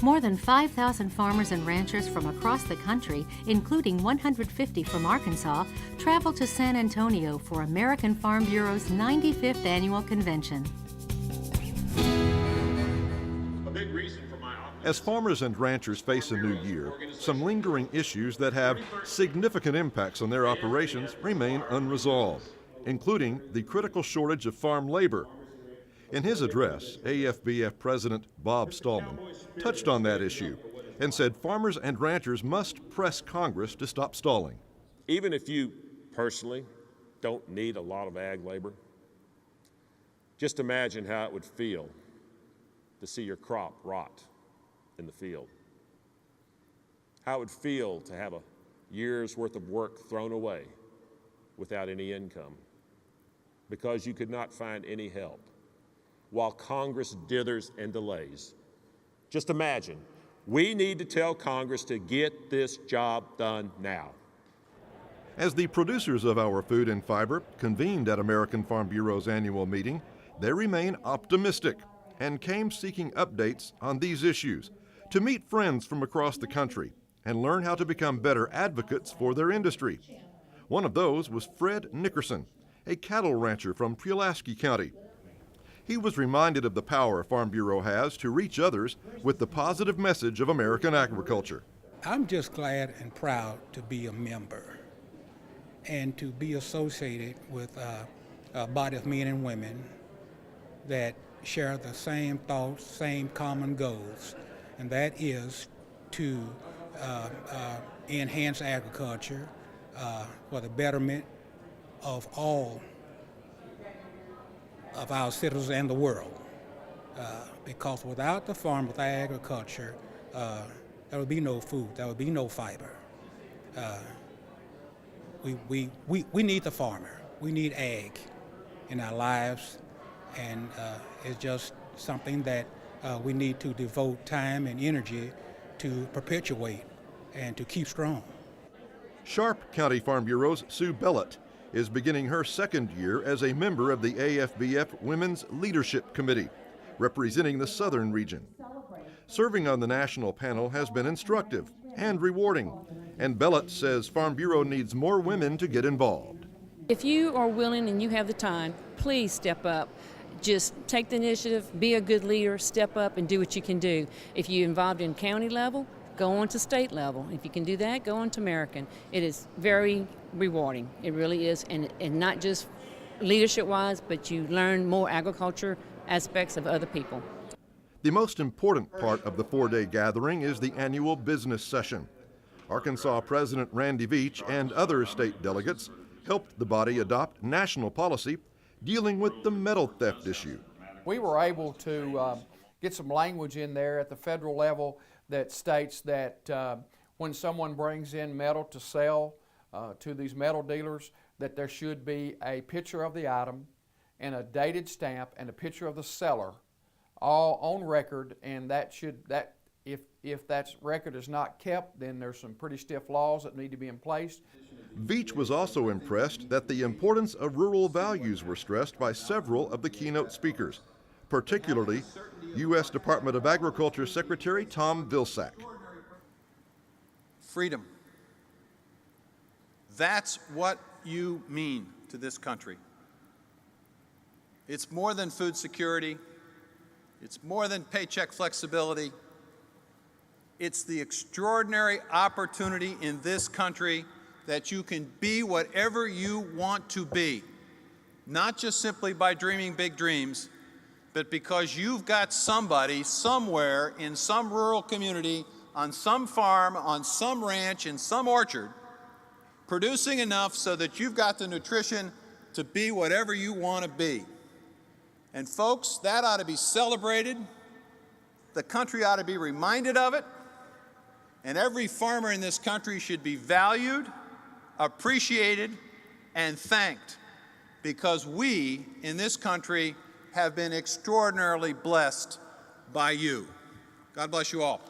More than 5,000 farmers and ranchers from across the country, including 150 from Arkansas, travel to San Antonio for American Farm Bureau's 95th annual convention. As farmers and ranchers face a new year, some lingering issues that have significant impacts on their operations remain unresolved, including the critical shortage of farm labor. In his address, AFBF President Bob Stallman touched on that issue and said farmers and ranchers must press Congress to stop stalling. Even if you personally don't need a lot of ag labor, just imagine how it would feel to see your crop rot in the field. How it would feel to have a year's worth of work thrown away without any income because you could not find any help while Congress dithers and delays. Just imagine, we need to tell Congress to get this job done now. As the producers of our food and fiber convened at American Farm Bureau's annual meeting, they remain optimistic and came seeking updates on these issues to meet friends from across the country and learn how to become better advocates for their industry. One of those was Fred Nickerson, a cattle rancher from Pulaski County. He was reminded of the power Farm Bureau has to reach others with the positive message of American agriculture. I'm just glad and proud to be a member and to be associated with a body of men and women that share the same thoughts, same common goals, and that is to enhance agriculture for the betterment of all of our citizens and the world. Because without the farm, without agriculture, there would be no food, there would be no fiber. We need the farmer, we need ag in our lives, and it's just something that we need to devote time and energy to perpetuate and to keep strong. Sharp County Farm Bureau's Sue Bellott is beginning her second year as a member of the AFBF Women's Leadership Committee, representing the southern region. Serving on the national panel has been instructive and rewarding, and Bellott says Farm Bureau needs more women to get involved. If you are willing and you have the time, please step up. Just take the initiative, be a good leader, step up and do what you can do. If you're involved in county level, go on to state level. If you can do that, go on to American. It is very rewarding. It really is, and not just leadership-wise, but you learn more agriculture aspects of other people. The most important part of the four-day gathering is the annual business session. Arkansas President Randy Veach and other state delegates helped the body adopt national policy dealing with the metal theft issue. We were able to get some language in there at the federal level that states that when someone brings in metal to sell to these metal dealers, that there should be a picture of the item and a dated stamp and a picture of the seller, all on record, and if that record is not kept, then there's some pretty stiff laws that need to be in place. Veach was also impressed that the importance of rural values were stressed by several of the keynote speakers, particularly U.S. Department of Agriculture Secretary Tom Vilsack. Freedom. That's what you mean to this country. It's more than food security. It's more than paycheck flexibility. It's the extraordinary opportunity in this country that you can be whatever you want to be, not just simply by dreaming big dreams, but because you've got somebody somewhere in some rural community, on some farm, on some ranch, in some orchard, producing enough so that you've got the nutrition to be whatever you want to be. And folks, that ought to be celebrated. The country ought to be reminded of it. And every farmer in this country should be valued, appreciated, and thanked, because we in this country have been extraordinarily blessed by you. God bless you all.